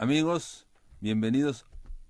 Amigos, bienvenidos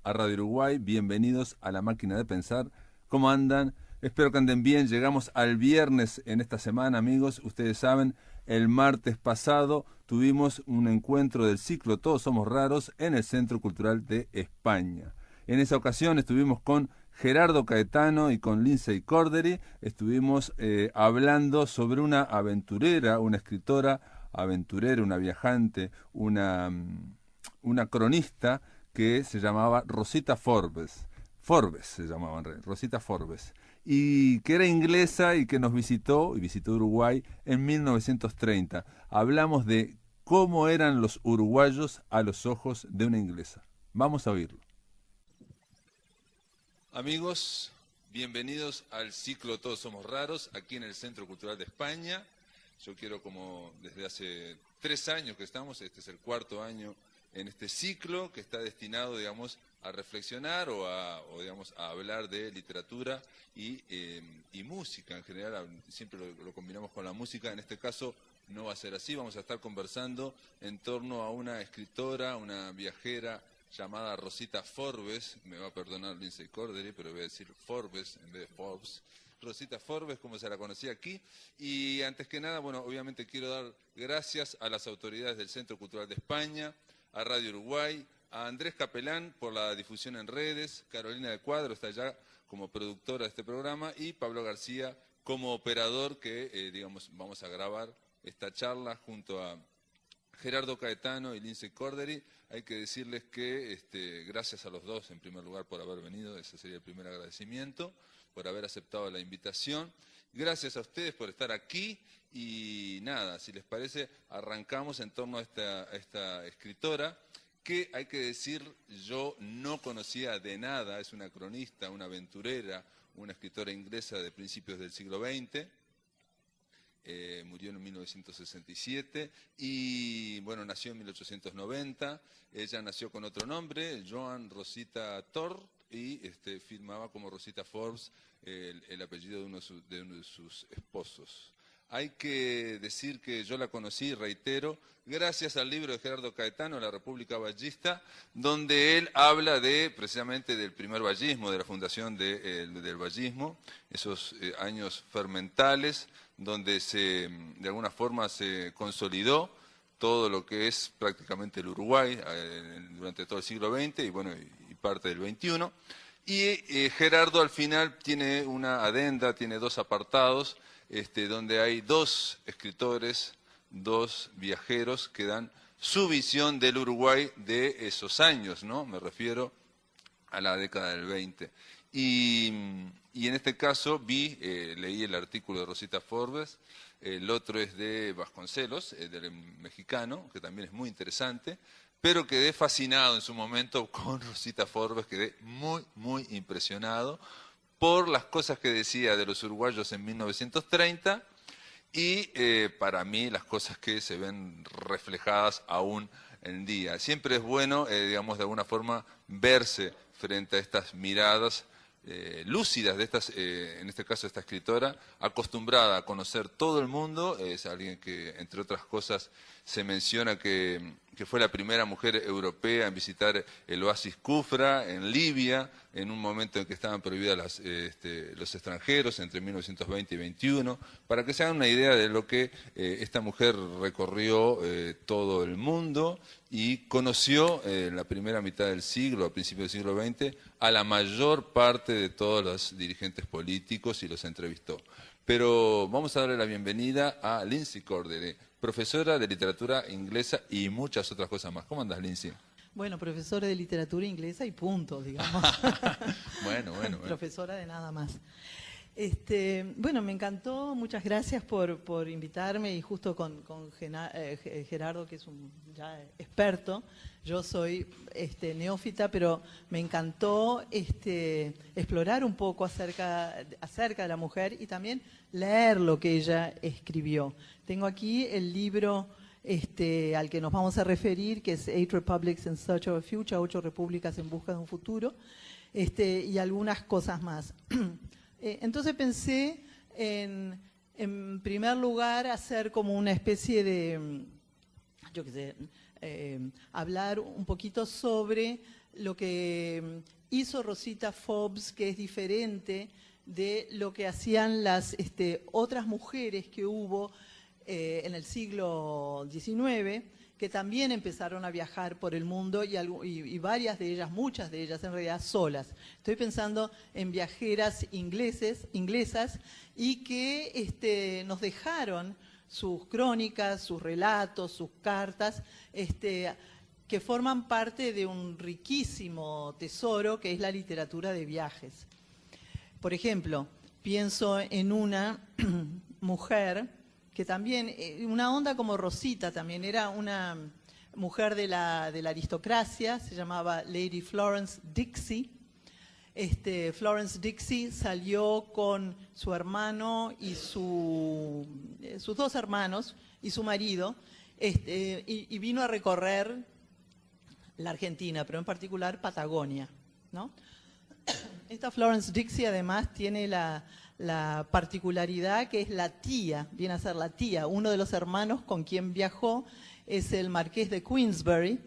a Radio Uruguay, bienvenidos a La Máquina de Pensar. ¿Cómo andan? Espero que anden bien. Llegamos al viernes en esta semana, amigos. Ustedes saben, el martes pasado tuvimos un encuentro del ciclo Todos Somos Raros en el Centro Cultural de España. En esa ocasión estuvimos con Gerardo Caetano y con Lindsay Cordery. Estuvimos hablando sobre una aventurera, una escritora aventurera, una viajante, una cronista que se llamaba Rosita Forbes. Forbes se llamaba en realidad, Rosita Forbes. Y que era inglesa y que nos visitó, y visitó Uruguay en 1930. Hablamos de cómo eran los uruguayos a los ojos de una inglesa. Vamos a oírlo. Amigos, bienvenidos al ciclo Todos Somos Raros, aquí en el Centro Cultural de España. Yo quiero, como desde hace 3 años que estamos, este es el 4º año en este ciclo que está destinado, digamos, a reflexionar digamos, a hablar de literatura y música en general. Siempre lo combinamos con la música. En este caso no va a ser así. Vamos a estar conversando en torno a una escritora, una viajera llamada Rosita Forbes. Me va a perdonar Lindsay Cordery, pero voy a decir Forbes en vez de Forbes. Rosita Forbes, como se la conocía aquí. Y antes que nada, bueno, obviamente quiero dar gracias a las autoridades del Centro Cultural de España, a Radio Uruguay, a Andrés Capelán por la difusión en redes, Carolina de Cuadro está allá como productora de este programa y Pablo García como operador que, digamos, vamos a grabar esta charla junto a Gerardo Caetano y Lindsay Cordery. Hay que decirles que gracias a los dos en primer lugar por haber venido, ese sería el primer agradecimiento, por haber aceptado la invitación. Gracias a ustedes por estar aquí y nada, si les parece, arrancamos en torno a esta escritora que, hay que decir, yo no conocía de nada. Es una cronista, una aventurera, una escritora inglesa de principios del siglo XX. Murió en 1967 y bueno, nació en 1890. Ella nació con otro nombre, Joan Rosita Thorpe, y firmaba como Rosita Forbes el apellido de uno de sus esposos. Hay que decir que yo la conocí, reitero, gracias al libro de Gerardo Caetano, La República Vallista, donde él habla precisamente del primer vallismo, de la fundación del vallismo, esos años fermentales, donde de alguna forma se consolidó todo lo que es prácticamente el Uruguay durante todo el siglo XX y bueno, y parte del XXI. Y Gerardo al final tiene una adenda, tiene 2 apartados, donde hay 2 escritores, 2 viajeros que dan su visión del Uruguay de esos años, ¿no? Me refiero a la década del 20. Y en este caso leí el artículo de Rosita Forbes, el otro es de Vasconcelos, del mexicano, que también es muy interesante, pero quedé fascinado en su momento con Rosita Forbes, quedé muy, muy impresionado por las cosas que decía de los uruguayos en 1930 y para mí las cosas que se ven reflejadas aún en día. Siempre es bueno, digamos, de alguna forma verse frente a estas miradas lúcidas de en este caso esta escritora, acostumbrada a conocer todo el mundo. Es alguien que, entre otras cosas, se menciona que fue la primera mujer europea en visitar el oasis Kufra en Libia, en un momento en que estaban prohibidas los extranjeros, entre 1920 y 21, para que se hagan una idea de lo que esta mujer recorrió todo el mundo y conoció en la primera mitad del siglo, a principios del siglo XX, a la mayor parte de todos los dirigentes políticos y los entrevistó. Pero vamos a darle la bienvenida a Lindsay Cordery, profesora de literatura inglesa y muchas otras cosas más. ¿Cómo andas, Lindsay? Bueno, profesora de literatura inglesa y punto, digamos. Bueno. Profesora de nada más. Bueno, me encantó, muchas gracias por invitarme y justo con Gerardo, que es un ya experto. Yo soy neófita, pero me encantó explorar un poco acerca de la mujer y también leer lo que ella escribió. Tengo aquí el libro al que nos vamos a referir, que es 8 Republics in Search of a Future, 8 repúblicas en busca de un futuro, y algunas cosas más. Entonces pensé en primer lugar hacer como una especie de, yo qué sé, hablar un poquito sobre lo que hizo Rosita Forbes, que es diferente de lo que hacían las otras mujeres que hubo en el siglo XIX, que también empezaron a viajar por el mundo y varias de ellas, muchas de ellas en realidad solas. Estoy pensando en viajeras inglesas y que nos dejaron sus crónicas, sus relatos, sus cartas, que forman parte de un riquísimo tesoro que es la literatura de viajes. Por ejemplo, pienso en una mujer que también, una onda como Rosita también, era una mujer de la aristocracia, se llamaba Lady Florence Dixie. Florence Dixie salió con su hermano y sus dos hermanos y su marido, y vino a recorrer la Argentina, pero en particular Patagonia, ¿no? Esta Florence Dixie además tiene la particularidad que es la tía, viene a ser la tía. Uno de los hermanos con quien viajó es el marqués de Queensberry,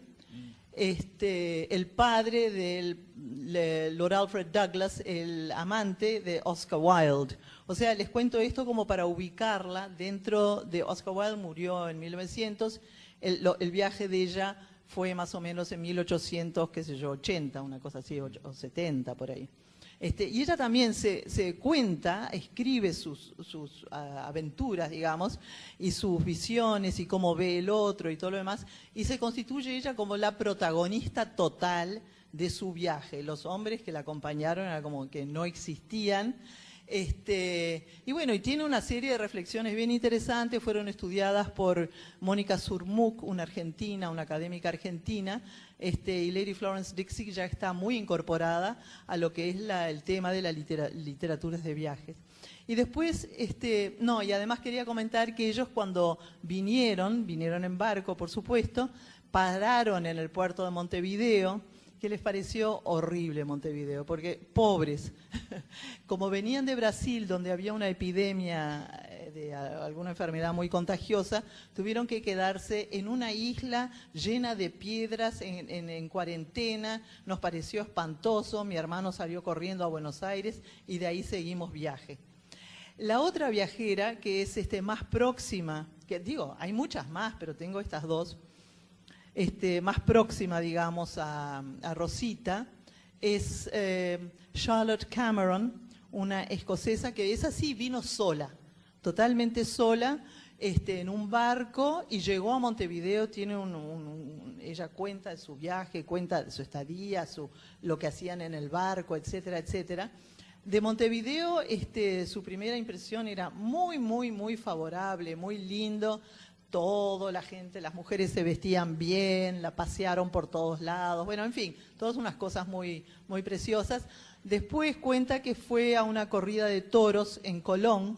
el padre del Lord Alfred Douglas, el amante de Oscar Wilde. O sea, les cuento esto como para ubicarla dentro de Oscar Wilde, murió en 1900, el viaje de ella fue más o menos en 1800, qué sé yo, 80, una cosa así, o 70 por ahí. Y ella también se cuenta, escribe sus aventuras, digamos, y sus visiones y cómo ve el otro y todo lo demás, y se constituye ella como la protagonista total de su viaje. Los hombres que la acompañaron eran como que no existían. Y bueno, y tiene una serie de reflexiones bien interesantes, fueron estudiadas por Mónica Surmuc, una argentina, una académica argentina, y Lady Florence Dixie ya está muy incorporada a lo que es el tema de las literaturas de viajes. Y después, y además quería comentar que ellos cuando vinieron en barco, por supuesto, pararon en el puerto de Montevideo, que les pareció horrible Montevideo, porque pobres, como venían de Brasil, donde había una epidemia de alguna enfermedad muy contagiosa, tuvieron que quedarse en una isla llena de piedras, en cuarentena, nos pareció espantoso, mi hermano salió corriendo a Buenos Aires y de ahí seguimos viaje. La otra viajera, que es más próxima, que digo, hay muchas más, pero tengo estas dos, más próxima, digamos, a Rosita, es Charlotte Cameron, una escocesa que esa sí vino sola, totalmente sola, en un barco y llegó a Montevideo. Tiene ella cuenta de su viaje, cuenta de su estadía, lo que hacían en el barco, etcétera, etcétera. De Montevideo, su primera impresión era muy, muy, muy favorable, muy lindo. Todo, la gente, las mujeres se vestían bien, la pasearon por todos lados, bueno, en fin, todas unas cosas muy, muy preciosas. Después cuenta que fue a una corrida de toros en Colón,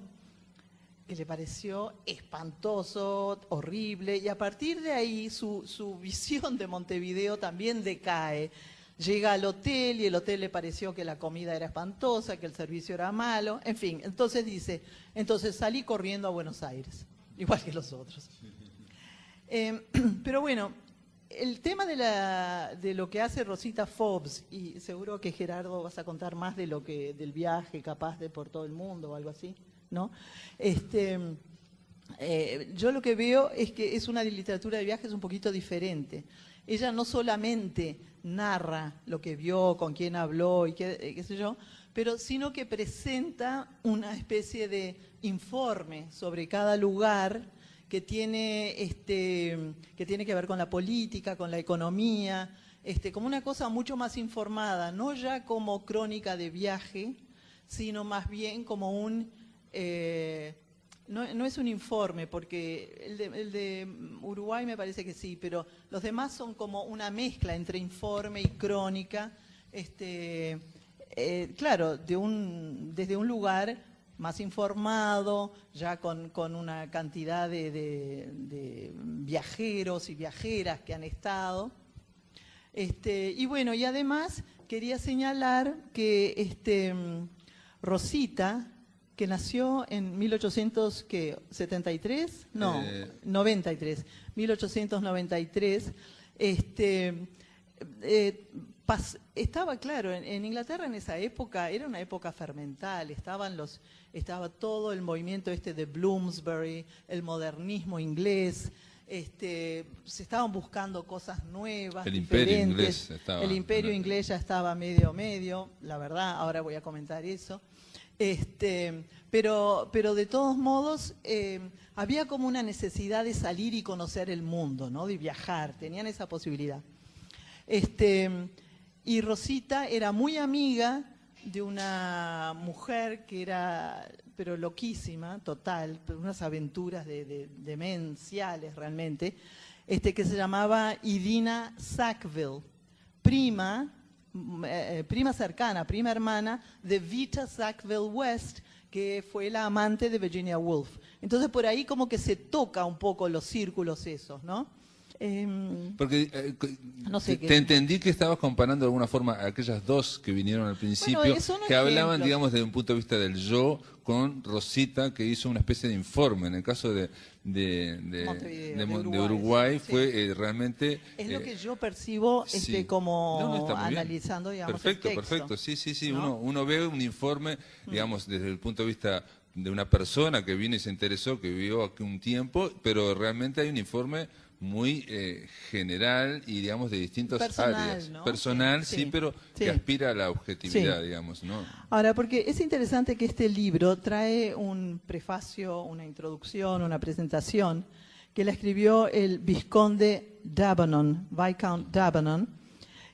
que le pareció espantoso, horrible, y a partir de ahí su visión de Montevideo también decae. Llega al hotel y el hotel le pareció que la comida era espantosa, que el servicio era malo, en fin, entonces dice, salí corriendo a Buenos Aires. Igual que los otros. Pero bueno, el tema de lo que hace Rosita Forbes, y seguro que Gerardo vas a contar más de del viaje capaz de por todo el mundo o algo así, ¿no? Yo lo que veo es que es una literatura de viajes un poquito diferente. Ella no solamente narra lo que vio, con quién habló y qué sé yo, pero sino que presenta una especie de informe sobre cada lugar que tiene que ver con la política, con la economía, como una cosa mucho más informada, no ya como crónica de viaje, sino más bien como no es un informe, porque el de Uruguay me parece que sí, pero los demás son como una mezcla entre informe y crónica, claro, desde un lugar más informado, ya con una cantidad de viajeros y viajeras que han estado. Y bueno, y además quería señalar que Rosita que nació en 1873, no, 93, 1893, estaba claro, en Inglaterra en esa época era una época fermental, estaba todo el movimiento de Bloomsbury, el modernismo inglés, se estaban buscando cosas nuevas, el diferentes. Imperio inglés estaba. El Imperio inglés ya estaba medio, la verdad, ahora voy a comentar eso. Pero de todos modos había como una necesidad de salir y conocer el mundo, ¿no? De viajar, tenían esa posibilidad. Y Rosita era muy amiga de una mujer que era, pero loquísima, total, unas aventuras demenciales realmente, que se llamaba Idina Sackville, prima cercana, prima hermana de Vita Sackville West, que fue la amante de Virginia Woolf. Entonces por ahí como que se toca un poco los círculos esos, ¿no? Porque no sé te entendí que estabas comparando de alguna forma a aquellas dos que vinieron al principio, que hablaban, digamos, desde un punto de vista del yo, con Rosita, que hizo una especie de informe. En el caso de Uruguay sí. Fue realmente... Es lo que yo percibo sí. como analizando, digamos, perfecto, el texto. Perfecto, sí. ¿No? Uno ve un informe, digamos, desde el punto de vista de una persona que vino y se interesó, que vivió aquí un tiempo, pero realmente hay un informe muy general y, digamos, de distintas áreas. ¿No? Personal, sí, pero que aspira a la objetividad, digamos, ¿no? Ahora, porque es interesante que este libro trae un prefacio, una introducción, una presentación, que la escribió el Visconde Davenant, Viscount Davenant,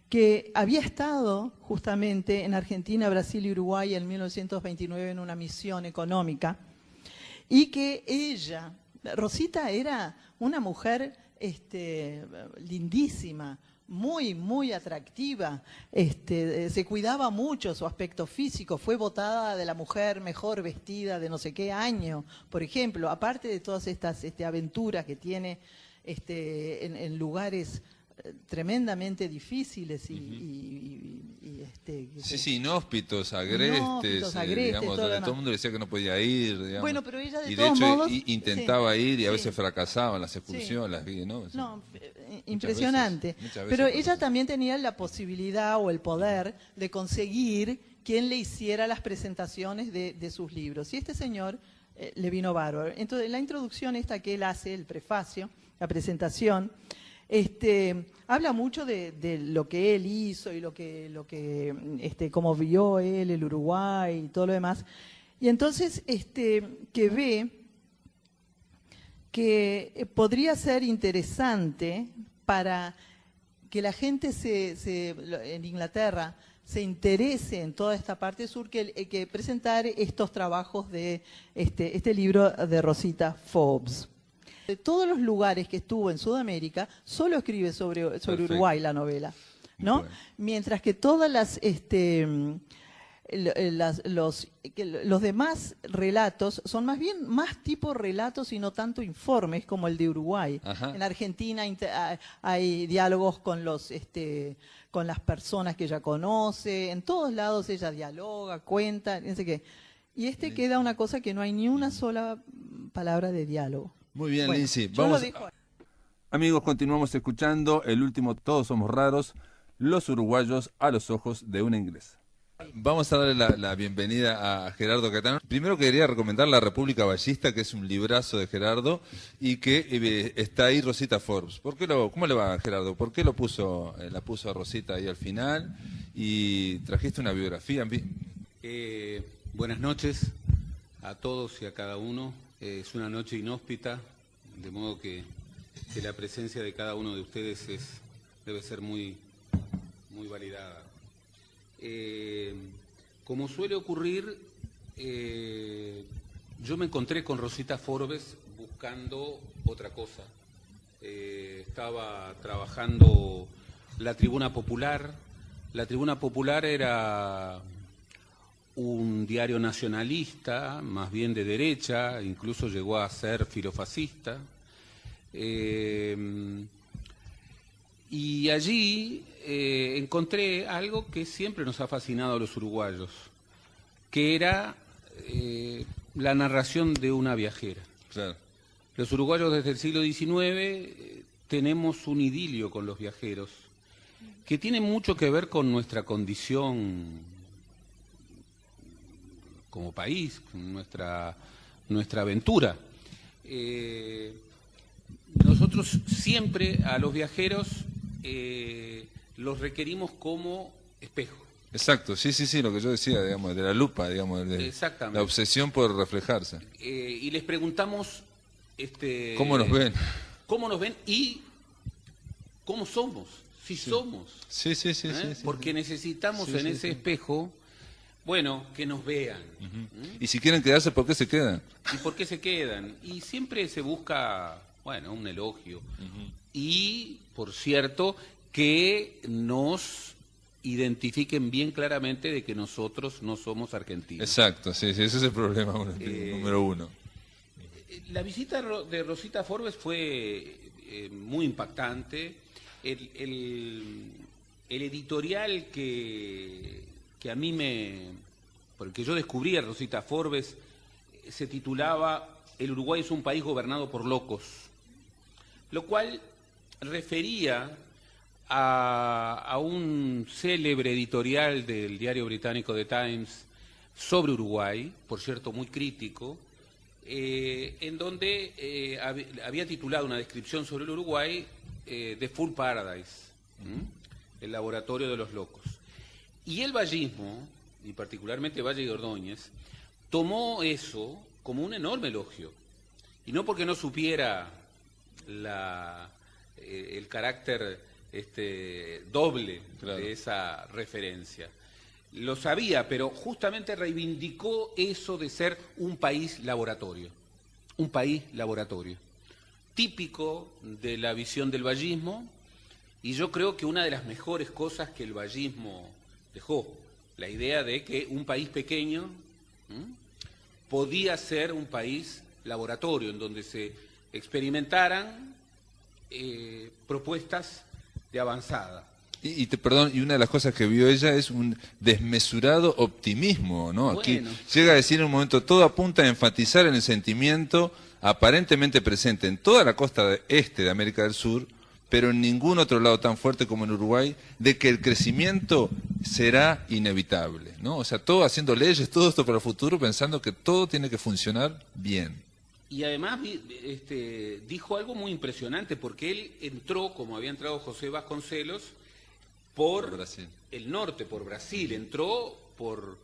que había estado justamente en Argentina, Brasil y Uruguay en 1929 en una misión económica, y que ella, Rosita, era una mujer lindísima, muy atractiva, se cuidaba mucho su aspecto físico, fue votada de la mujer mejor vestida de no sé qué año, por ejemplo, aparte de todas estas aventuras que tiene en lugares tremendamente difíciles sí, inhóspitos, agrestes, digamos, donde todo el mundo decía que no podía ir, digamos. Bueno, pero ella de todos modos intentaba ir y a veces fracasaban las excursiones, ¿no? Impresionante. Muchas veces pero ella también tenía la posibilidad o el poder de conseguir quien le hiciera las presentaciones de sus libros. Y este señor le vino bárbaro. Entonces, la introducción esta que él hace, el prefacio, la presentación, habla mucho de lo que él hizo y cómo vio él el Uruguay y todo lo demás. Y entonces que ve que podría ser interesante para que la gente en Inglaterra se interese en toda esta parte sur, que presentar estos trabajos de este libro de Rosita Forbes. De todos los lugares que estuvo en Sudamérica, solo escribe sobre Uruguay la novela, ¿no? Bueno. Mientras que todas los demás relatos son más tipo relatos y no tanto informes como el de Uruguay. Ajá. En Argentina hay diálogos con con las personas que ella conoce, en todos lados ella dialoga, cuenta, no sé qué. Y queda una cosa que no hay ni una sola palabra de diálogo. Muy bien, bueno, Lindsay. Vamos. Amigos, continuamos escuchando el último Todos Somos Raros, los uruguayos a los ojos de una inglesa. Vamos a darle la bienvenida a Gerardo Cattaneo. Primero quería recomendar La República Ballista, que es un librazo de Gerardo, y que está ahí Rosita Forbes. ¿Cómo le va, Gerardo? ¿Por qué la puso a Rosita ahí al final? Y trajiste una biografía. Buenas noches a todos y a cada uno. Es una noche inhóspita, de modo que la presencia de cada uno de ustedes debe ser muy validada. Como suele ocurrir, yo me encontré con Rosita Forbes buscando otra cosa. Estaba trabajando la Tribuna Popular. La Tribuna Popular era un diario nacionalista, más bien de derecha, incluso llegó a ser filofascista. Y allí encontré algo que siempre nos ha fascinado a los uruguayos, que era la narración de una viajera. Claro. Los uruguayos desde el siglo XIX tenemos un idilio con los viajeros, que tiene mucho que ver con nuestra condición como país, con nuestra aventura. Nosotros siempre a los viajeros los requerimos como espejo. Exacto, sí, lo que yo decía, digamos, de la lupa, digamos, de Exactamente. la obsesión por reflejarse. Y les preguntamos ¿cómo nos ven? ¿Cómo nos ven y cómo somos? Si somos. Sí. Porque necesitamos en ese espejo, bueno, que nos vean. Y si quieren quedarse, ¿por qué se quedan? ¿Y por qué se quedan? Y siempre se busca, bueno, un elogio. Y, por cierto, que nos identifiquen bien claramente de que nosotros no somos argentinos. Exacto, sí, ese es el problema número uno. La visita de Rosita Forbes fue muy impactante. El editorial que a mí porque yo descubrí a Rosita Forbes, se titulaba "El Uruguay es un país gobernado por locos", lo cual refería a un célebre editorial del diario británico The Times sobre Uruguay, por cierto muy crítico, en donde había titulado una descripción sobre el Uruguay, The Fool Paradise, el laboratorio de los locos. Y el vallismo, y particularmente Valle y Ordóñez, tomó eso como un enorme elogio. Y no porque no supiera el carácter doble de esa referencia. Lo sabía, pero justamente reivindicó eso de ser un país laboratorio. Un país laboratorio. Típico de la visión del vallismo, y yo creo que una de las mejores cosas que el vallismo dejó, la idea de que un país pequeño podía ser un país laboratorio, en donde se experimentaran propuestas de avanzada. Perdón, y una de las cosas que vio ella es un desmesurado optimismo, ¿no? Aquí llega a decir en un momento, todo apunta a enfatizar en el sentimiento aparentemente presente en toda la costa este de América del Sur, pero en ningún otro lado tan fuerte como en Uruguay, de que el crecimiento será inevitable, ¿no? O sea, todo haciendo leyes, todo esto para el futuro, pensando que todo tiene que funcionar bien. Y además dijo algo muy impresionante, porque él entró, como había entrado José Vasconcelos, por Brasil. El norte, por Brasil, entró por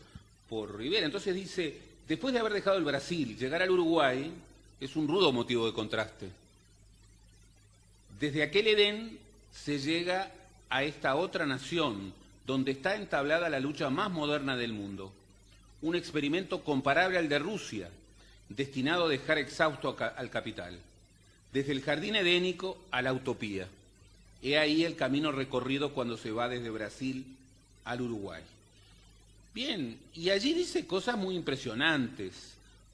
Rivera. Entonces dice, después de haber dejado el Brasil, llegar al Uruguay es un rudo motivo de contraste. Desde aquel Edén se llega a esta otra nación, donde está entablada la lucha más moderna del mundo. Un experimento comparable al de Rusia, destinado a dejar exhausto al capital. Desde el jardín edénico a la utopía. He ahí el camino recorrido cuando se va desde Brasil al Uruguay. Bien, y allí dice cosas muy impresionantes,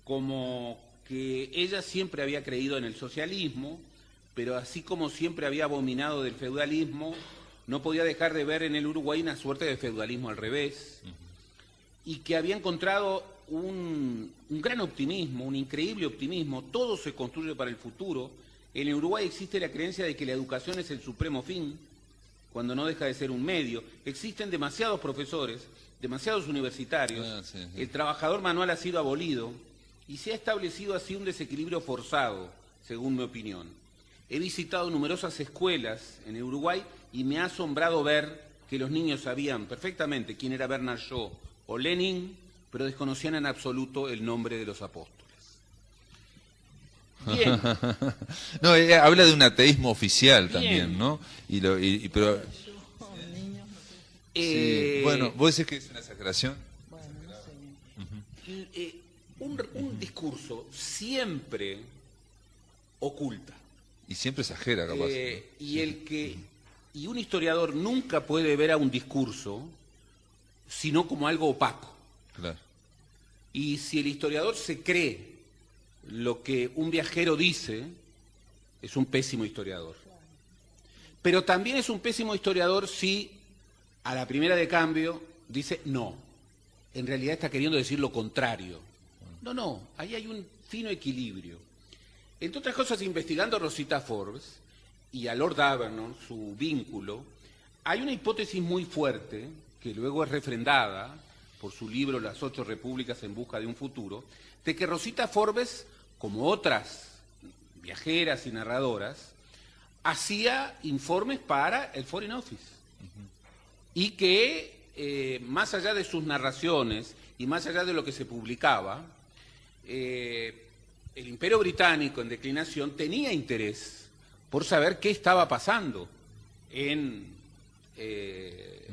como que ella siempre había creído en el socialismo, pero así como siempre había abominado del feudalismo, no podía dejar de ver en el Uruguay una suerte de feudalismo al revés, y que había encontrado un gran optimismo, un increíble optimismo. Todo se construye para el futuro. En el Uruguay existe la creencia de que la educación es el supremo fin, cuando no deja de ser un medio. Existen demasiados profesores, demasiados universitarios, el trabajador manual ha sido abolido y se ha establecido así un desequilibrio forzado, según mi opinión. He visitado numerosas escuelas en el Uruguay y me ha asombrado ver que los niños sabían perfectamente quién era Bernard Shaw o Lenin, pero desconocían en absoluto el nombre de los apóstoles. Bien. No, habla de un ateísmo oficial también, ¿no? Pero sí. Bueno, ¿vos decís que es una exageración? Bueno, no sé. Un discurso siempre oculta. Y siempre exagera, capaz. Y un historiador nunca puede ver a un discurso sino como algo opaco. Claro. Y si el historiador se cree lo que un viajero dice, es un pésimo historiador. Pero también es un pésimo historiador si a la primera de cambio dice no. En realidad está queriendo decir lo contrario. No, ahí hay un fino equilibrio. Entre otras cosas, investigando a Rosita Forbes y a Lord Avernon, su vínculo, hay una hipótesis muy fuerte, que luego es refrendada por su libro Las 8 Repúblicas en busca de un futuro, de que Rosita Forbes, como otras viajeras y narradoras, hacía informes para el Foreign Office. Y que, más allá de sus narraciones y más allá de lo que se publicaba, el Imperio Británico en declinación tenía interés por saber qué estaba pasando en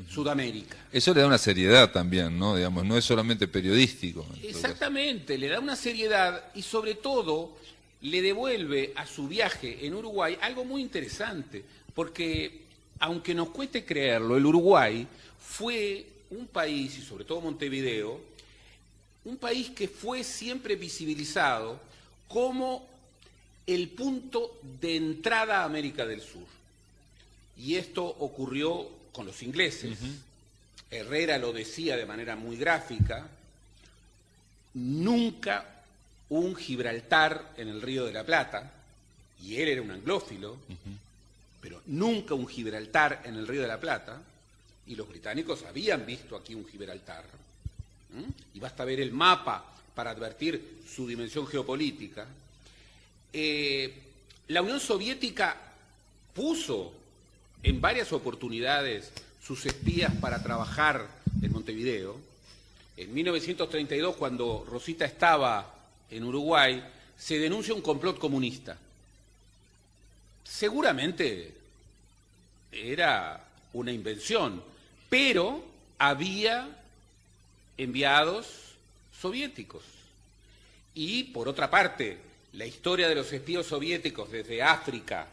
Sudamérica. Eso le da una seriedad también, ¿no? Digamos, no es solamente periodístico. Exactamente, le da una seriedad y sobre todo le devuelve a su viaje en Uruguay algo muy interesante, porque aunque nos cueste creerlo, el Uruguay fue un país, y sobre todo Montevideo, un país que fue siempre visibilizado como el punto de entrada a América del Sur. Y esto ocurrió con los ingleses. Herrera lo decía de manera muy gráfica: nunca un Gibraltar en el Río de la Plata, y él era un anglófilo, pero nunca un Gibraltar en el Río de la Plata, y los británicos habían visto aquí un Gibraltar, y basta ver el mapa para advertir su dimensión geopolítica. La Unión Soviética puso en varias oportunidades sus espías para trabajar en Montevideo. En 1932, cuando Rosita estaba en Uruguay, se denuncia un complot comunista. Seguramente era una invención, pero había enviados soviéticos. Y, por otra parte, la historia de los espías soviéticos desde África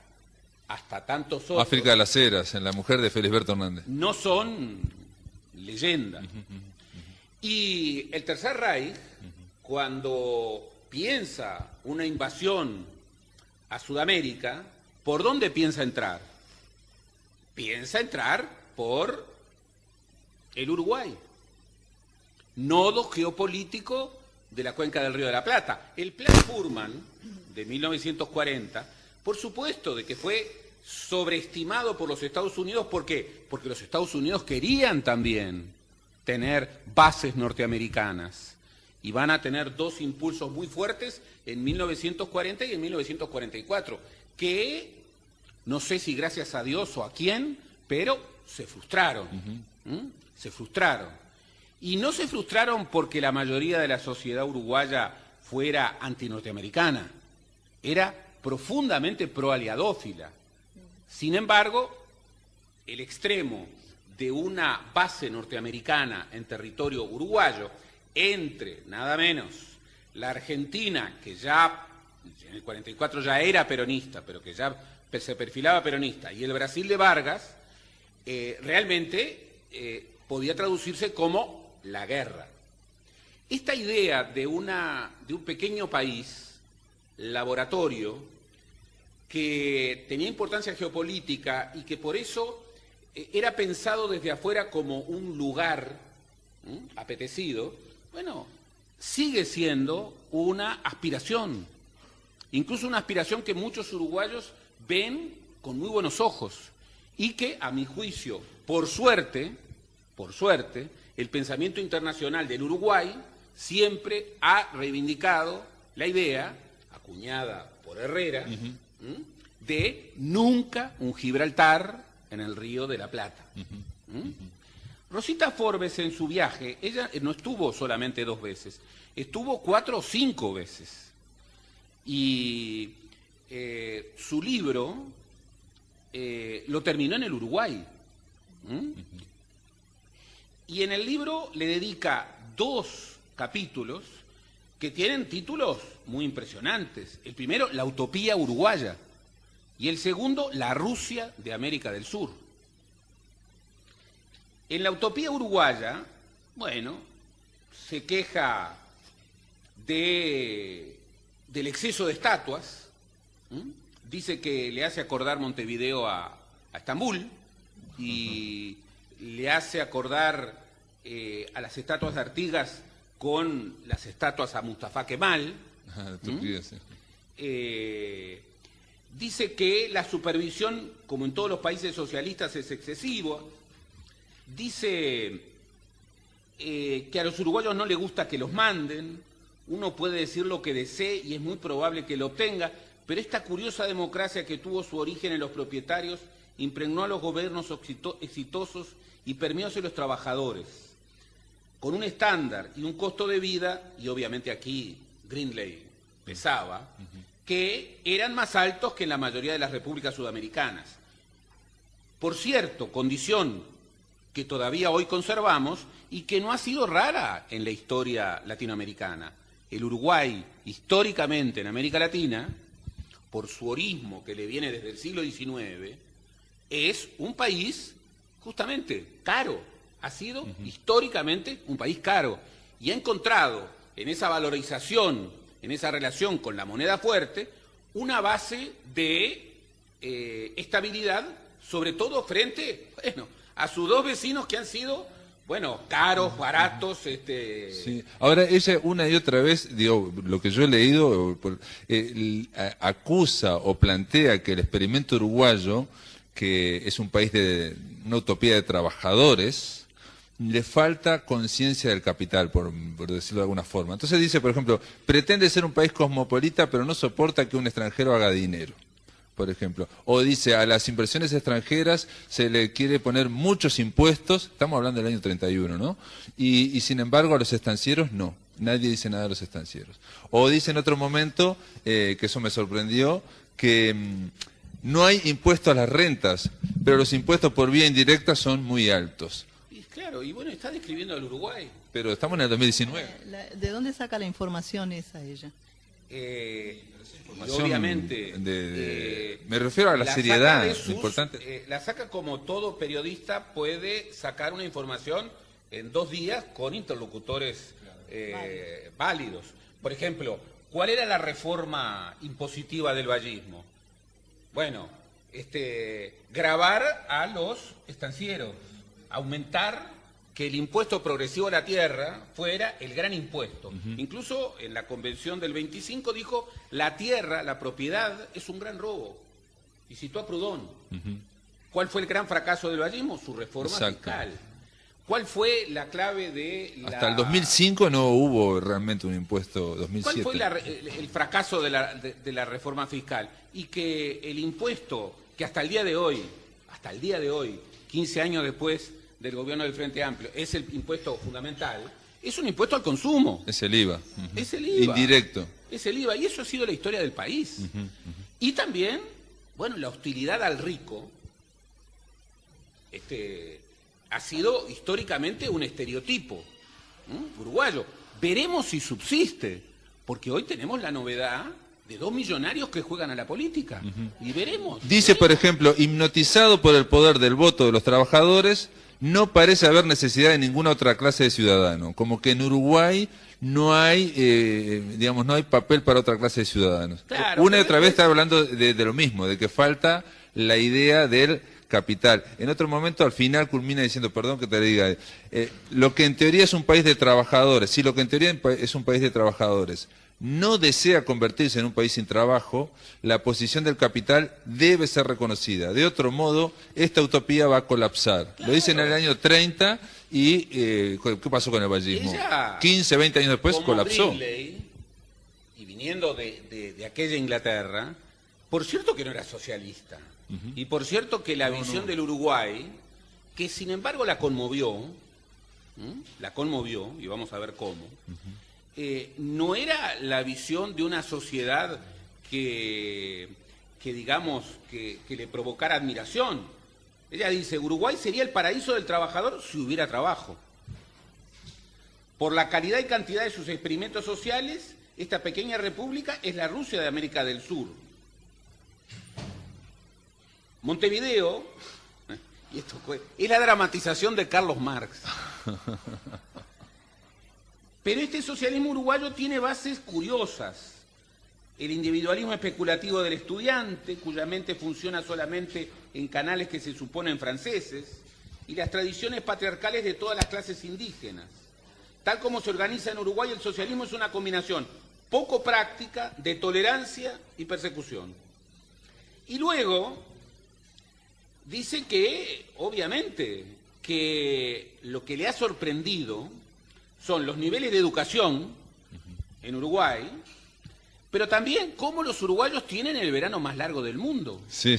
hasta tantos otros... África de las Heras, en La mujer de Felisberto Hernández. No son leyenda. Y el Tercer Reich, cuando piensa una invasión a Sudamérica, ¿por dónde piensa entrar? Piensa entrar por el Uruguay, nodo geopolítico de la cuenca del Río de la Plata. El Plan Furman de 1940, por supuesto de que fue sobreestimado por los Estados Unidos. ¿Por qué? Porque los Estados Unidos querían también tener bases norteamericanas y van a tener dos impulsos muy fuertes en 1940 y en 1944, que no sé si gracias a Dios o a quién, pero se frustraron. Se frustraron. Y no se frustraron porque la mayoría de la sociedad uruguaya fuera antinorteamericana, era profundamente proaliadófila. Sin embargo, el extremo de una base norteamericana en territorio uruguayo, entre nada menos la Argentina, que ya en el 44 ya era peronista, pero que ya se perfilaba peronista, y el Brasil de Vargas, realmente podía traducirse como la guerra. Esta idea de un pequeño país, laboratorio, que tenía importancia geopolítica y que por eso era pensado desde afuera como un lugar apetecido, bueno, sigue siendo una aspiración, incluso una aspiración que muchos uruguayos ven con muy buenos ojos y que, a mi juicio, por suerte, el pensamiento internacional del Uruguay siempre ha reivindicado la idea, acuñada por Herrera, de nunca un Gibraltar en el Río de la Plata. Rosita Forbes, en su viaje, ella no estuvo solamente 2 veces, estuvo 4 o 5 veces. Y su libro lo terminó en el Uruguay. Y en el libro le dedica 2 capítulos que tienen títulos muy impresionantes. El primero, La utopía uruguaya, y el segundo, La Rusia de América del Sur. En La utopía uruguaya, bueno, se queja del exceso de estatuas, dice que le hace acordar Montevideo a Estambul y le hace acordar a las estatuas de Artigas con las estatuas a Mustafa Kemal. Turquía, sí. Dice que la supervisión, como en todos los países socialistas, es excesiva. Dice que a los uruguayos no les gusta que los manden. Uno puede decir lo que desee y es muy probable que lo obtenga, pero esta curiosa democracia que tuvo su origen en los propietarios impregnó a los gobiernos exitosos y permeó hacia los trabajadores, con un estándar y un costo de vida, y obviamente aquí Greenley pesaba, que eran más altos que en la mayoría de las repúblicas sudamericanas. Por cierto, condición que todavía hoy conservamos y que no ha sido rara en la historia latinoamericana. El Uruguay, históricamente en América Latina, por su orismo que le viene desde el siglo XIX, es un país justamente caro. Ha sido históricamente un país caro y ha encontrado en esa valorización, en esa relación con la moneda fuerte, una base de estabilidad, sobre todo frente, bueno, a sus dos vecinos que han sido, bueno, caros, baratos. Sí. Ahora ella una y otra vez, digo, lo que yo he leído, acusa o plantea que el experimento uruguayo, que es un país de una utopía de trabajadores, le falta conciencia del capital, por decirlo de alguna forma. Entonces dice, por ejemplo, pretende ser un país cosmopolita, pero no soporta que un extranjero haga dinero, por ejemplo. O dice, a las inversiones extranjeras se le quiere poner muchos impuestos, estamos hablando del año 31, ¿no? Y sin embargo a los estancieros no, nadie dice nada de los estancieros. O dice en otro momento, que eso me sorprendió, que no hay impuesto a las rentas, pero los impuestos por vía indirecta son muy altos. Claro, y bueno, está describiendo al Uruguay. Pero estamos en el 2019. ¿De dónde saca la información esa ella? Obviamente. Me refiero a la seriedad. Importante. La saca como todo periodista puede sacar una información en 2 días con interlocutores válidos. Por ejemplo, ¿cuál era la reforma impositiva del vallismo? Bueno, gravar a los estancieros, aumentar que el impuesto progresivo a la tierra fuera el gran impuesto. Incluso en la convención del 25 dijo, la tierra, la propiedad, es un gran robo. Y citó a Proudhon. ¿Cuál fue el gran fracaso del vallismo? Su reforma fiscal. ¿Cuál fue la clave de la... Hasta el 2005 no hubo realmente un impuesto, 2007. ¿Cuál fue el fracaso de la reforma fiscal? Y que el impuesto que hasta el día de hoy, 15 años después del gobierno del Frente Amplio, es el impuesto fundamental, es un impuesto al consumo. Es el IVA. Es el IVA. Indirecto. Es el IVA, y eso ha sido la historia del país. Y también, bueno, la hostilidad al rico, ha sido históricamente un estereotipo uruguayo. Veremos si subsiste, porque hoy tenemos la novedad de 2 millonarios que juegan a la política. Y veremos. Dice, por ejemplo, hipnotizado por el poder del voto de los trabajadores, no parece haber necesidad de ninguna otra clase de ciudadano. Como que en Uruguay no hay, no hay papel para otra clase de ciudadanos. Claro, una y otra vez está hablando de lo mismo, de que falta la idea del capital. En otro momento, al final, culmina diciendo, perdón que te diga, lo que en teoría es un país de trabajadores, si lo que en teoría es un país de trabajadores no desea convertirse en un país sin trabajo, la posición del capital debe ser reconocida. De otro modo, esta utopía va a colapsar. Claro. Lo dice en el año 30 y ¿qué pasó con el vallismo? 15, 20 años después colapsó. Greenley, y viniendo de aquella Inglaterra, por cierto que no era socialista, y por cierto que la visión del Uruguay, que sin embargo la conmovió, y vamos a ver cómo, no era la visión de una sociedad que digamos, que le provocara admiración. Ella dice, Uruguay sería el paraíso del trabajador si hubiera trabajo. Por la calidad y cantidad de sus experimentos sociales, esta pequeña república es la Rusia de América del Sur. Montevideo, y esto es la dramatización de Carlos Marx. Pero este socialismo uruguayo tiene bases curiosas. El individualismo especulativo del estudiante, cuya mente funciona solamente en canales que se suponen franceses, y las tradiciones patriarcales de todas las clases indígenas. Tal como se organiza en Uruguay, el socialismo es una combinación poco práctica de tolerancia y persecución. Y luego dice que, obviamente, que lo que le ha sorprendido son los niveles de educación en Uruguay, pero también cómo los uruguayos tienen el verano más largo del mundo. Sí.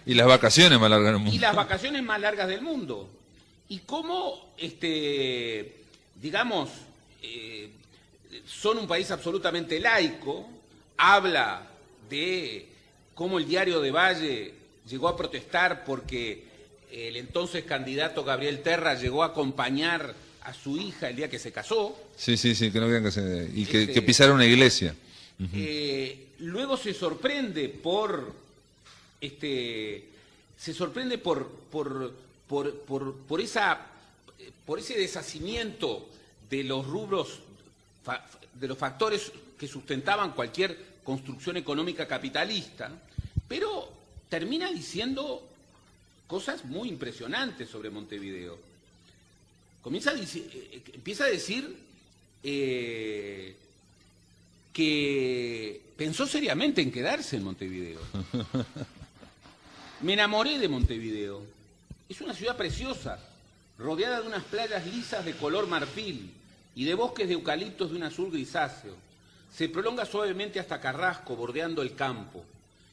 Y las vacaciones más largas del mundo. Y las vacaciones más largas del mundo. Y cómo, digamos, son un país absolutamente laico. Habla de cómo el diario de Valle llegó a protestar porque el entonces candidato Gabriel Terra llegó a acompañar a su hija el día que se casó. Sí, que no quieran que se... Y que pisaron una iglesia. Luego se sorprende por ese deshacimiento de los rubros, de los factores que sustentaban cualquier construcción económica capitalista, pero termina diciendo cosas muy impresionantes sobre Montevideo. Empieza a decir que pensó seriamente en quedarse en Montevideo. Me enamoré de Montevideo. Es una ciudad preciosa, rodeada de unas playas lisas de color marfil y de bosques de eucaliptos de un azul grisáceo. Se prolonga suavemente hasta Carrasco, bordeando el campo.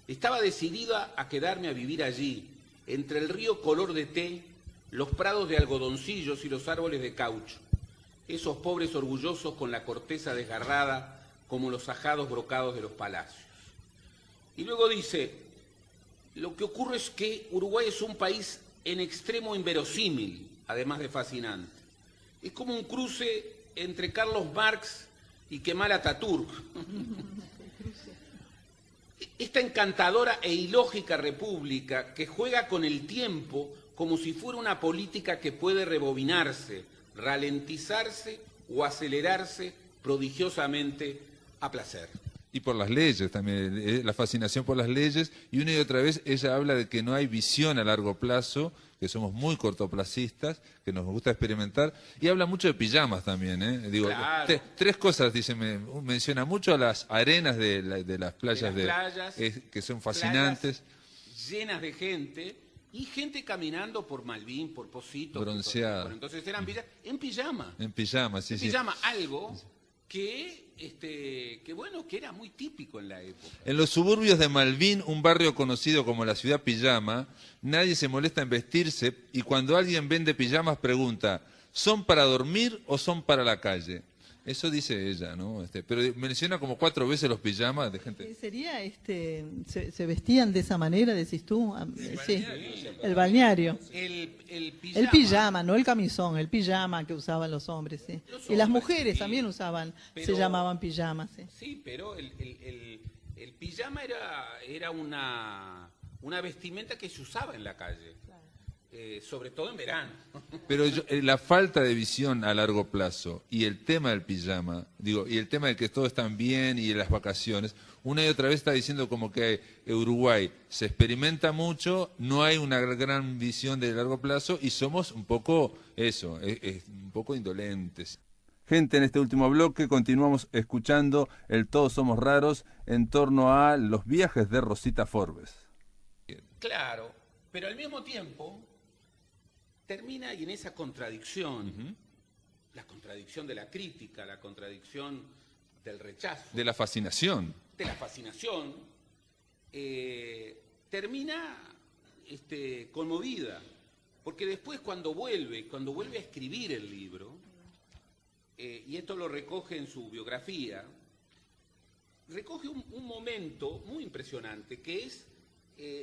Estaba decidida a quedarme a vivir allí, entre el río color de té, los prados de algodoncillos y los árboles de caucho. Esos pobres orgullosos con la corteza desgarrada, como los ajados brocados de los palacios. Y luego dice, lo que ocurre es que Uruguay es un país en extremo inverosímil, además de fascinante. Es como un cruce entre Carlos Marx y Kemal Atatürk. Esta encantadora e ilógica república que juega con el tiempo como si fuera una política que puede rebobinarse, ralentizarse o acelerarse prodigiosamente a placer. Y por las leyes también, la fascinación por las leyes, y una y otra vez ella habla de que no hay visión a largo plazo, que somos muy cortoplacistas, que nos gusta experimentar, y habla mucho de pijamas también, ¿eh? Digo, claro. Tres cosas, dice, menciona mucho a las arenas de las playas, que son fascinantes. Llenas de gente, y gente caminando por Malvin, por Pocito. Bronceada. Por entonces eran en pijama. En pijama, sí. En pijama, algo que bueno, que era muy típico en la época. En los suburbios de Malvin, un barrio conocido como la ciudad pijama, nadie se molesta en vestirse y cuando alguien vende pijamas pregunta, ¿son para dormir o son para la calle? Eso dice ella, ¿no? Pero menciona como 4 veces los pijamas de gente. Sería, se vestían de esa manera, decís tú. Sí, el balneario. El pijama. El pijama, no el camisón, el pijama que usaban los hombres, sí. Y las mujeres sí, también usaban, se llamaban pijamas, sí. Sí, pero el pijama era una vestimenta que se usaba en la calle. Sobre todo en verano. Pero la falta de visión a largo plazo y el tema del pijama, y el tema de que todo están bien y las vacaciones, una y otra vez está diciendo como que Uruguay se experimenta mucho, no hay una gran visión de largo plazo y somos un poco un poco indolentes. Gente, en este último bloque continuamos escuchando el Todos Somos Raros en torno a los viajes de Rosita Forbes. Claro, pero al mismo tiempo termina y en esa contradicción, la contradicción de la crítica, la contradicción del rechazo. De la fascinación. De la fascinación, termina conmovida, porque después cuando vuelve a escribir el libro, y esto lo recoge en su biografía, recoge un momento muy impresionante, que es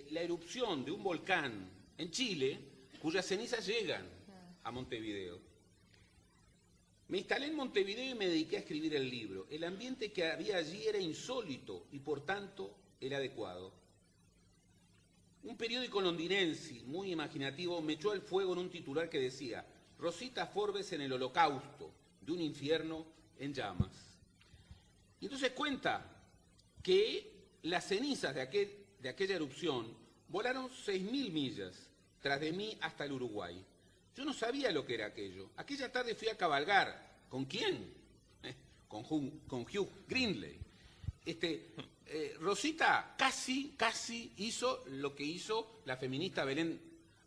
la erupción de un volcán en Chile, cuyas cenizas llegan a Montevideo. Me instalé en Montevideo y me dediqué a escribir el libro. El ambiente que había allí era insólito y por tanto el adecuado. Un periódico londinense muy imaginativo me echó al fuego en un titular que decía Rosita Forbes en el holocausto de un infierno en llamas. Y entonces cuenta que las cenizas de aquella erupción volaron 6.000 millas tras de mí hasta el Uruguay. Yo no sabía lo que era aquello. Aquella tarde fui a cabalgar ¿Con quién? Con Hugh Grindley. Rosita casi hizo lo que hizo la feminista Belén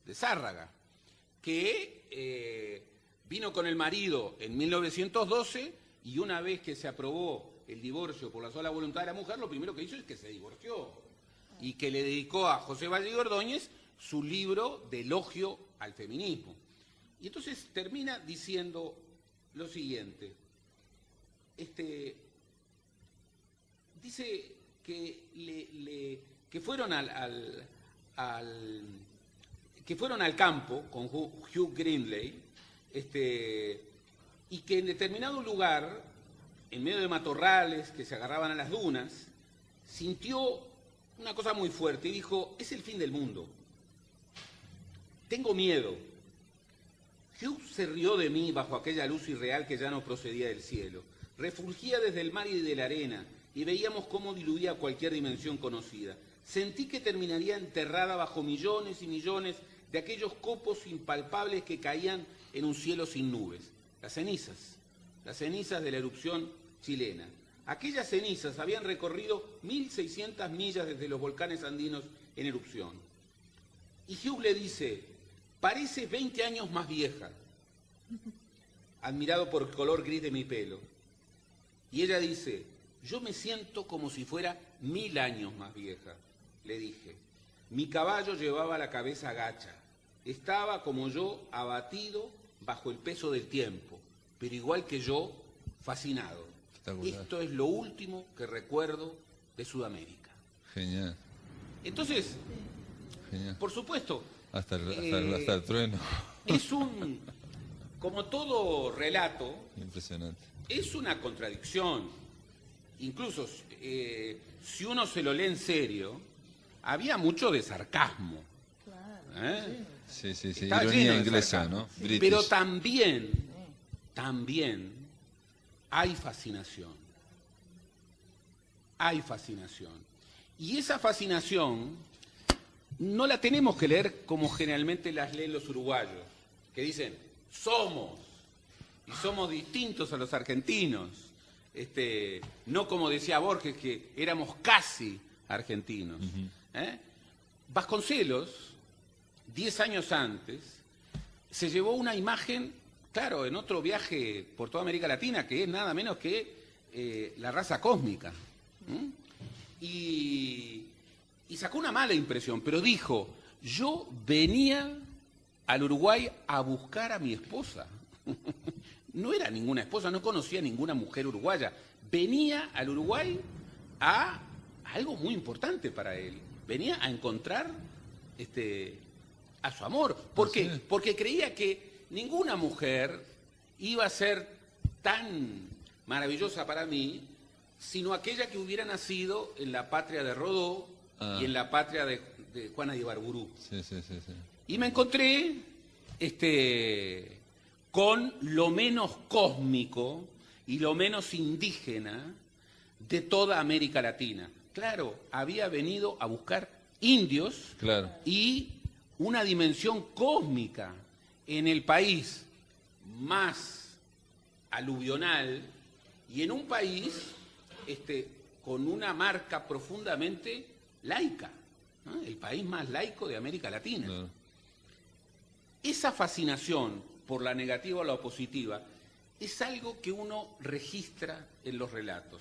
de Zárraga, que vino con el marido en 1912 y una vez que se aprobó el divorcio por la sola voluntad de la mujer, lo primero que hizo es que se divorció y que le dedicó a José Valle y Ordóñez su libro de elogio al feminismo. Y entonces termina diciendo lo siguiente. Dice que fueron que fueron al campo con Hugh Grindley, y que en determinado lugar, en medio de matorrales que se agarraban a las dunas, sintió una cosa muy fuerte y dijo: es el fin del mundo. Tengo miedo. Hugh se rió de mí bajo aquella luz irreal que ya no procedía del cielo. Refulgía desde el mar y de la arena, y veíamos cómo diluía cualquier dimensión conocida. Sentí que terminaría enterrada bajo millones y millones de aquellos copos impalpables que caían en un cielo sin nubes. Las cenizas de la erupción chilena. Aquellas cenizas habían recorrido 1.600 millas desde los volcanes andinos en erupción. Y Hugh le dice: pareces 20 años más vieja, admirado por el color gris de mi pelo. Y ella dice: yo me siento como si fuera 1000 años más vieja, le dije. Mi caballo llevaba la cabeza gacha. Estaba como yo, abatido bajo el peso del tiempo, pero igual que yo, fascinado. Esto es lo último que recuerdo de Sudamérica. Genial. Entonces, Genial. Por supuesto, hasta el trueno. Es como todo relato, Impresionante. es una contradicción. Incluso si uno se lo lee en serio, había mucho de sarcasmo. Claro. Sí. Está Ironía lleno de inglesa, sarcasmo. ¿no? British. Pero también hay fascinación. Hay fascinación. Y esa fascinación no la tenemos que leer como generalmente las leen los uruguayos, que dicen: somos, y somos distintos a los argentinos. No como decía Borges, que éramos casi argentinos. Vasconcelos, 10 años antes, se llevó una imagen, claro, en otro viaje por toda América Latina, que es nada menos que la raza cósmica. Y sacó una mala impresión, pero dijo: yo venía al Uruguay a buscar a mi esposa. No era ninguna esposa, no conocía ninguna mujer uruguaya. Venía al Uruguay a algo muy importante para él. Venía a encontrar a su amor. ¿Por qué? Sí. Porque creía que ninguna mujer iba a ser tan maravillosa para mí, sino aquella que hubiera nacido en la patria de Rodó y en la patria de Juana de Ibarburú. Sí. Y me encontré con lo menos cósmico y lo menos indígena de toda América Latina. Claro, había venido a buscar indios, claro, y una dimensión cósmica en el país más aluvional y en un país con una marca profundamente laica, ¿no? El país más laico de América Latina. Claro. Esa fascinación por la negativa o la positiva es algo que uno registra en los relatos.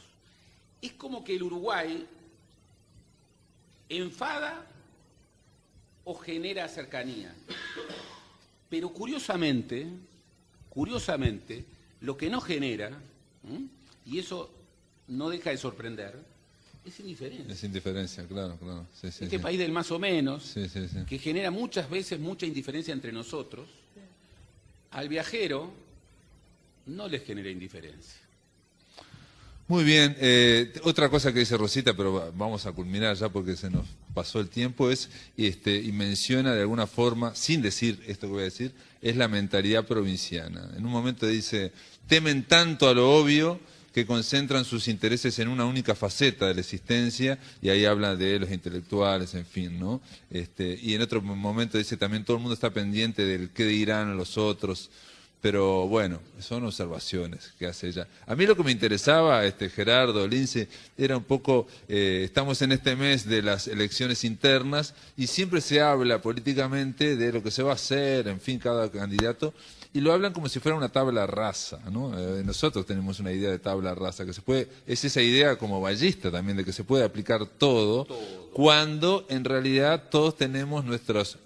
Es como que el Uruguay enfada o genera cercanía. Pero curiosamente, lo que no genera, y eso no deja de sorprender, es indiferencia. Es indiferencia, claro. Sí, país del más o menos, que genera muchas veces mucha indiferencia entre nosotros, al viajero no le genera indiferencia. Muy bien, otra cosa que dice Rosita, pero vamos a culminar ya porque se nos pasó el tiempo, es y menciona de alguna forma, sin decir esto que voy a decir, es la mentalidad provinciana. En un momento dice: temen tanto a lo obvio que concentran sus intereses en una única faceta de la existencia, y ahí habla de los intelectuales, en fin, ¿no? Y en otro momento dice también: todo el mundo está pendiente del qué dirán los otros, Pero bueno, son observaciones que hace ella. A mí lo que me interesaba, Gerardo, Lince, era un poco, estamos en este mes de las elecciones internas y siempre se habla políticamente de lo que se va a hacer, en fin, cada candidato, y lo hablan como si fuera una tabla rasa, ¿no? Nosotros tenemos una idea de tabla rasa, que se puede, es esa idea como ballista también, de que se puede aplicar todo, cuando en realidad todos tenemos nuestras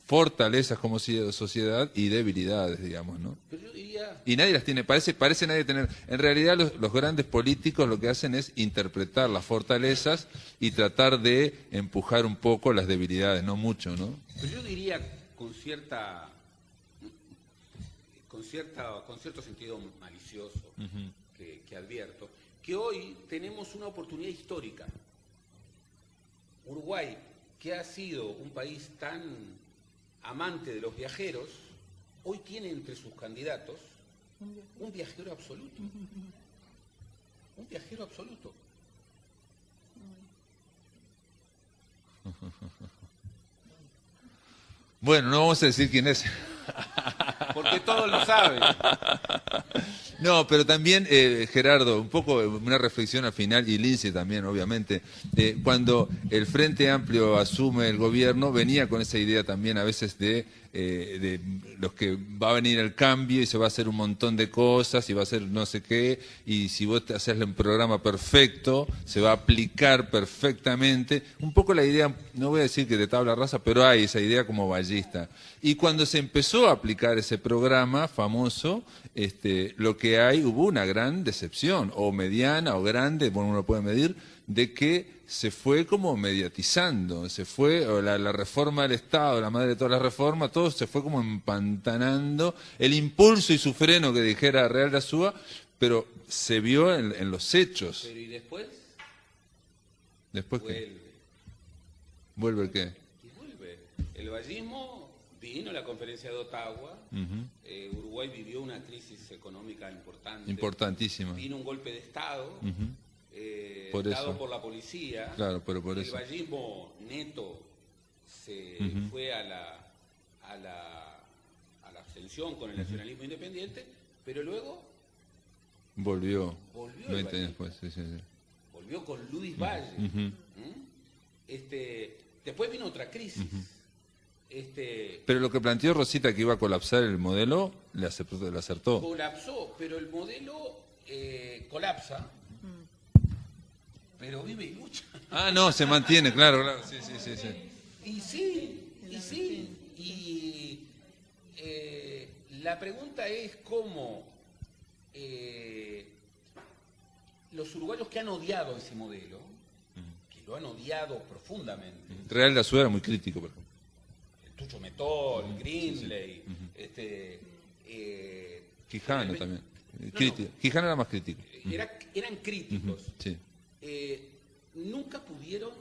fortalezas como sociedad y debilidades, digamos, ¿no? Pero yo diría... Y nadie las tiene, parece nadie tener. En realidad los grandes políticos lo que hacen es interpretar las fortalezas y tratar de empujar un poco las debilidades, no mucho, ¿no? Pero yo diría con cierto sentido malicioso, que advierto, que hoy tenemos una oportunidad histórica. Uruguay, que ha sido un país tan amante de los viajeros, hoy tiene entre sus candidatos un viajero absoluto. Un viajero absoluto. Bueno, no vamos a decir quién es. Porque todos lo saben. No, pero también, Gerardo, un poco una reflexión al final, y Lince también, obviamente, cuando el Frente Amplio asume el gobierno, venía con esa idea también a veces de los que va a venir el cambio y se va a hacer un montón de cosas y va a hacer no sé qué, y si vos te haces un programa perfecto, se va a aplicar perfectamente. Un poco la idea, no voy a decir que de tabla rasa, pero hay esa idea como ballista. Y cuando se empezó a aplicar ese programa famoso, lo que hubo una gran decepción, o mediana o grande, bueno, uno lo puede medir, de que se fue como mediatizando, se fue la reforma del Estado, la madre de todas las reformas, todo se fue como empantanando, el impulso y su freno que dijera Real de Azúa, pero se vio en los hechos. Pero ¿y después? ¿Después vuelve. qué? ¿Vuelve qué? Y vuelve. El vallismo vino a la conferencia de Ottawa, Uruguay vivió una crisis económica importante. Importantísima. Vino un golpe de Estado. Por dado eso. por la policía. Claro, pero por el eso. vallismo neto se fue a la abstención con el nacionalismo independiente, pero luego Volvió el 20 años vallismo. después, sí. Volvió con Luis Valle. Después vino otra crisis. Pero lo que planteó Rosita, que iba a colapsar el modelo, le acertó. Colapsó, pero el modelo colapsa, pero vive y lucha. Ah, no, se mantiene, claro, sí. Y sí. Y la pregunta es cómo los uruguayos que han odiado ese modelo, que lo han odiado profundamente, Real de Azúa era muy crítico, por ejemplo. Tucho Metol, Greenley, Quijano también. No. Quijano era más crítico. Eran críticos. Sí. Nunca pudieron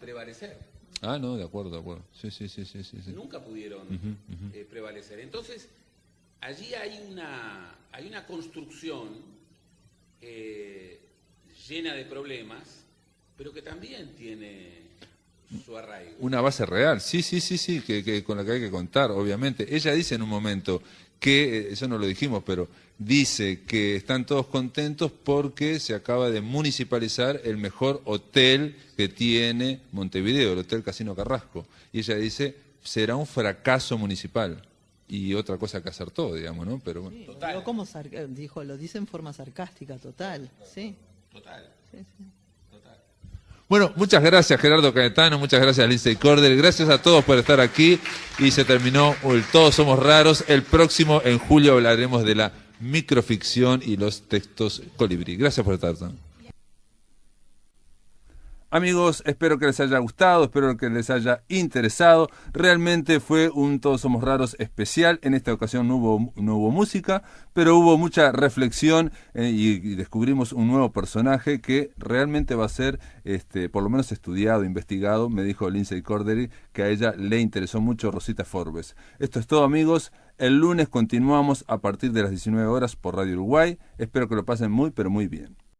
prevalecer. Ah, no, de acuerdo. Sí. Nunca pudieron prevalecer. Entonces, allí hay una construcción llena de problemas, pero que también tiene su arraigo. Una base real, sí, que con la que hay que contar, obviamente. Ella dice en un momento que, eso no lo dijimos, pero dice que están todos contentos porque se acaba de municipalizar el mejor hotel que tiene Montevideo, el Hotel Casino Carrasco. Y ella dice, será un fracaso municipal. Y otra cosa que acertó, digamos, ¿no? Pero bueno. Sí, Total. lo dice en forma sarcástica, total, sí. Total. Sí. Total. Bueno, muchas gracias Gerardo Caetano, muchas gracias Lindsay Corder, gracias a todos por estar aquí y se terminó el Todos Somos Raros. El próximo, en julio, hablaremos de la microficción y los textos colibrí. Gracias por estar. Amigos, espero que les haya gustado, espero que les haya interesado. Realmente fue un Todos Somos Raros especial. En esta ocasión no hubo música, pero hubo mucha reflexión y descubrimos un nuevo personaje que realmente va a ser, por lo menos estudiado, investigado. Me dijo Lindsay Cordery que a ella le interesó mucho Rosita Forbes. Esto es todo, amigos. El lunes continuamos a partir de las 19 horas por Radio Uruguay. Espero que lo pasen muy, pero muy bien.